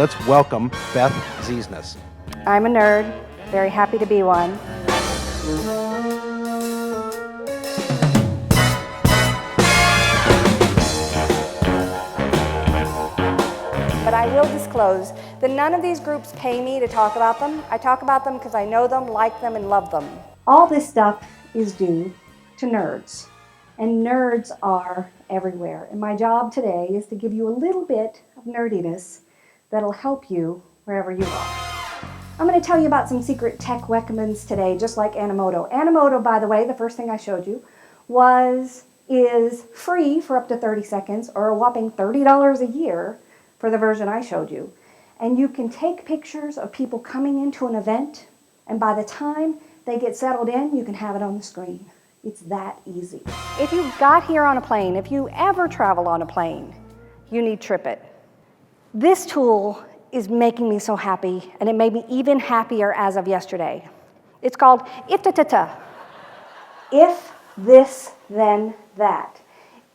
let's welcome Beth Ziesenis. I'm a nerd, very happy to be one. But I will disclose that none of these groups pay me to talk about them. I talk about them because I know them, like them, and love them. All this stuff is due to nerds. And nerds are everywhere. And my job today is to give you a little bit of nerdiness that'll help you wherever you are. I'm going to tell you about some secret tech recommends today, just like Animoto. Animoto, by the way, the first thing I showed you, is free for up to 30 seconds, or a whopping $30 a year for the version I showed you. And you can take pictures of people coming into an event, and by the time they get settled in, you can have it on the screen. It's that easy. If you got here on a plane, if you ever travel on a plane, you need TripIt. This tool is making me so happy, and it made me even happier as of yesterday. It's called IFTTT. If this, then that.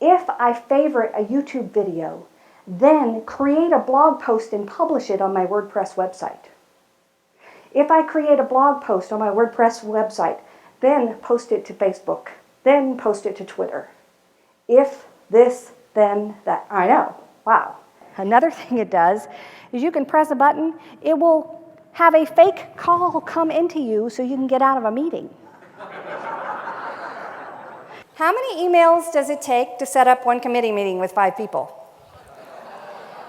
If I favorite a YouTube video, then create a blog post and publish it on my WordPress website. If I create a blog post on my WordPress website, then post it to Facebook, then post it to Twitter. If this, then that. I know, wow. Another thing it does is you can press a button, it will have a fake call come into you so you can get out of a meeting. How many emails does it take to set up one committee meeting with 5 people?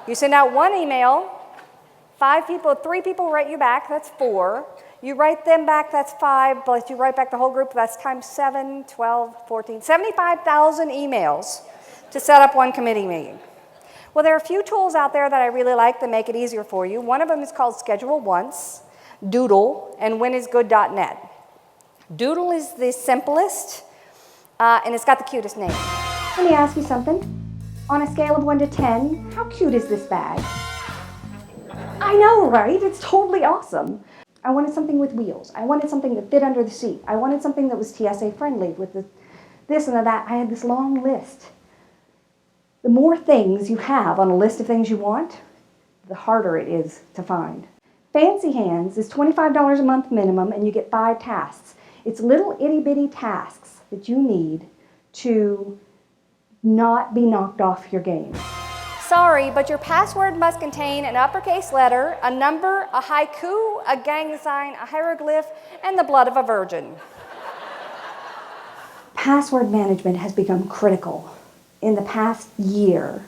You send out one email, 5 people, 3 people write you back, that's 4. You write them back, that's 5, but you write back the whole group, that's times 7, 12, 14, 75,000 emails to set up one committee meeting. Well, there are a few tools out there that I really like that make it easier for you. One of them is called Schedule Once, Doodle, and whenisgood.net. Doodle is the simplest, and it's got the cutest name. Let me ask you something. On a scale of 1 to 10, how cute is this bag? I know, right? It's totally awesome. I wanted something with wheels. I wanted something that fit under the seat. I wanted something that was TSA friendly with this and that. I had this long list. The more things you have on a list of things you want, the harder it is to find. Fancy Hands is $25 a month minimum, and you get 5 tasks. It's little itty-bitty tasks that you need to not be knocked off your game. Sorry, but your password must contain an uppercase letter, a number, a haiku, a gang sign, a hieroglyph, and the blood of a virgin. Password management has become critical in the past year.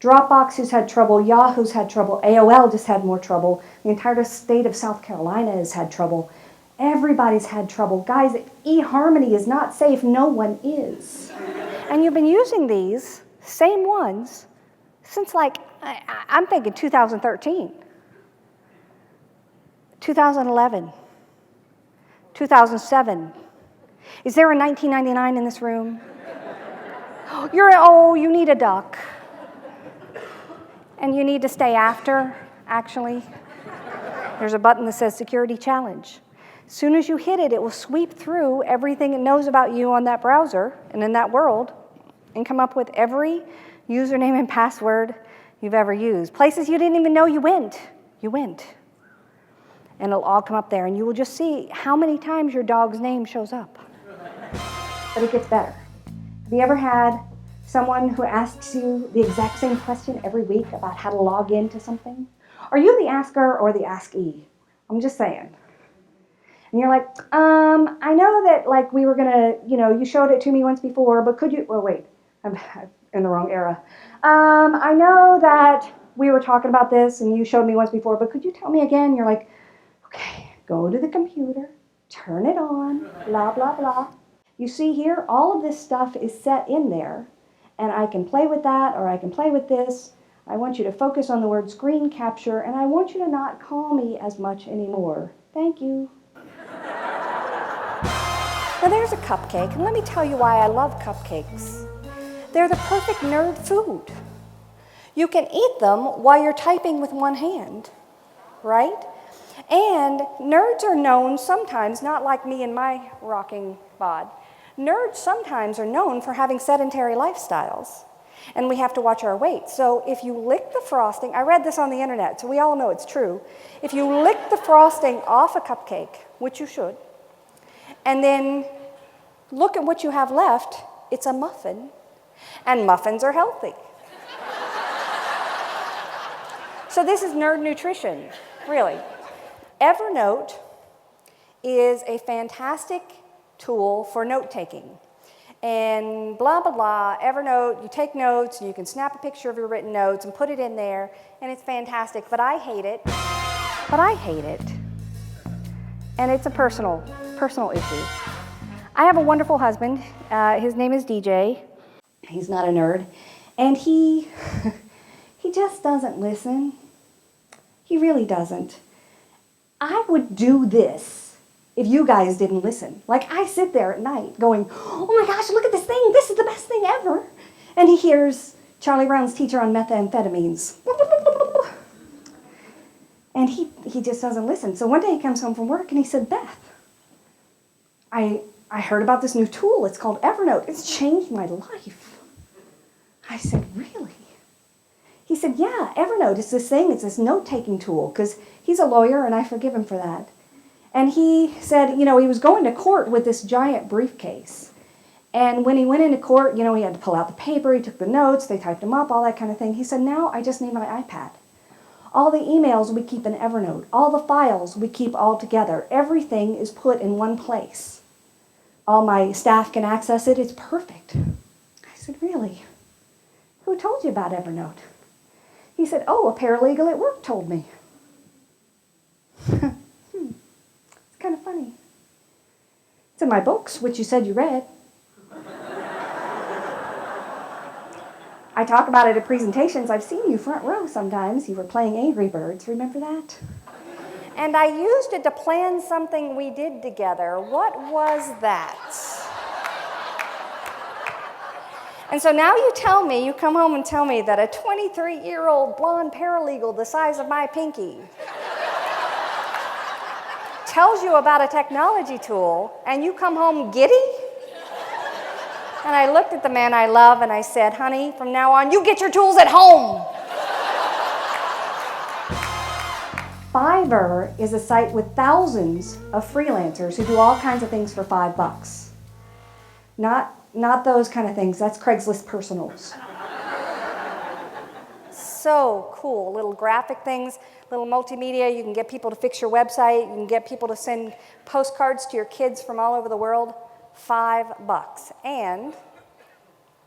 Dropbox has had trouble, Yahoo's had trouble, AOL just had more trouble, the entire state of South Carolina has had trouble. Everybody's had trouble. Guys, if eHarmony is not safe, no one is. And you've been using these same ones since I'm thinking 2013, 2011, 2007. Is there a 1999 in this room? You need a duck. And you need to stay after, actually. There's a button that says Security Challenge. As soon as you hit it, it will sweep through everything it knows about you on that browser and in that world and come up with every username and password you've ever used. Places you didn't even know you went. And it'll all come up there, and you will just see how many times your dog's name shows up. But it gets better. Have you ever had someone who asks you the exact same question every week about how to log into something? Are you the asker or the askee? I'm just saying. And you're like, I know that we were gonna, you showed it to me once before, but could you, wait, I'm in the wrong era. I know that we were talking about this and you showed me once before, but could you tell me again? You're like, okay, go to the computer, turn it on, blah, blah, blah. You see here, all of this stuff is set in there, and I can play with that, or I can play with this. I want you to focus on the word screen capture, and I want you to not call me as much anymore. Thank you. Now there's a cupcake, and let me tell you why I love cupcakes. They're the perfect nerd food. You can eat them while you're typing with one hand, right? And nerds are known sometimes, not like me and my rocking bod, nerds sometimes are known for having sedentary lifestyles. And we have to watch our weight. So if you lick the frosting, I read this on the internet, so we all know it's true. If you lick the frosting off a cupcake, which you should, and then look at what you have left, it's a muffin. And muffins are healthy. So this is nerd nutrition, really. Evernote is a fantastic tool for note-taking. And blah, blah, blah, Evernote, you take notes, and you can snap a picture of your written notes and put it in there, and it's fantastic, but I hate it. And it's a personal issue. I have a wonderful husband. His name is DJ. He's not a nerd. And he just doesn't listen. He really doesn't. I would do this if you guys didn't listen. Like, I sit there at night going, oh my gosh, look at this thing. This is the best thing ever. And he hears Charlie Brown's teacher on methamphetamines. And he just doesn't listen. So one day he comes home from work and he said, Beth, I heard about this new tool. It's called Evernote. It's changed my life. I said, really? He said, yeah, Evernote is this thing. It's this note-taking tool, because he's a lawyer, and I forgive him for that. And he said, he was going to court with this giant briefcase. And when he went into court, he had to pull out the paper. He took the notes. They typed them up, all that kind of thing. He said, now I just need my iPad. All the emails we keep in Evernote. All the files we keep all together. Everything is put in one place. All my staff can access it. It's perfect. I said, really? Who told you about Evernote? He said, oh, a paralegal at work told me. It's kind of funny. It's in my books, which you said you read. I talk about it at presentations. I've seen you front row sometimes. You were playing Angry Birds. Remember that? And I used it to plan something we did together. What was that? And so now you come home and tell me that a 23-year-old blonde paralegal the size of my pinky tells you about a technology tool, and you come home giddy? And I looked at the man I love and I said, honey, from now on, you get your tools at home. Fiverr is a site with thousands of freelancers who do all kinds of things for $5. Not those kind of things. That's Craigslist personals. So cool. Little graphic things, little multimedia. You can get people to fix your website. You can get people to send postcards to your kids from all over the world. $5. And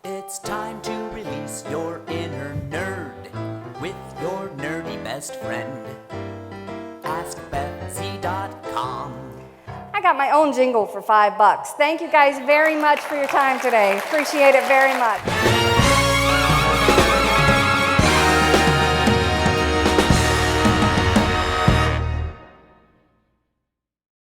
it's time to release your inner nerd with your nerdy best friend. AskBethZ.com. I got my own jingle for $5. Thank you guys very much for your time today. Appreciate it very much.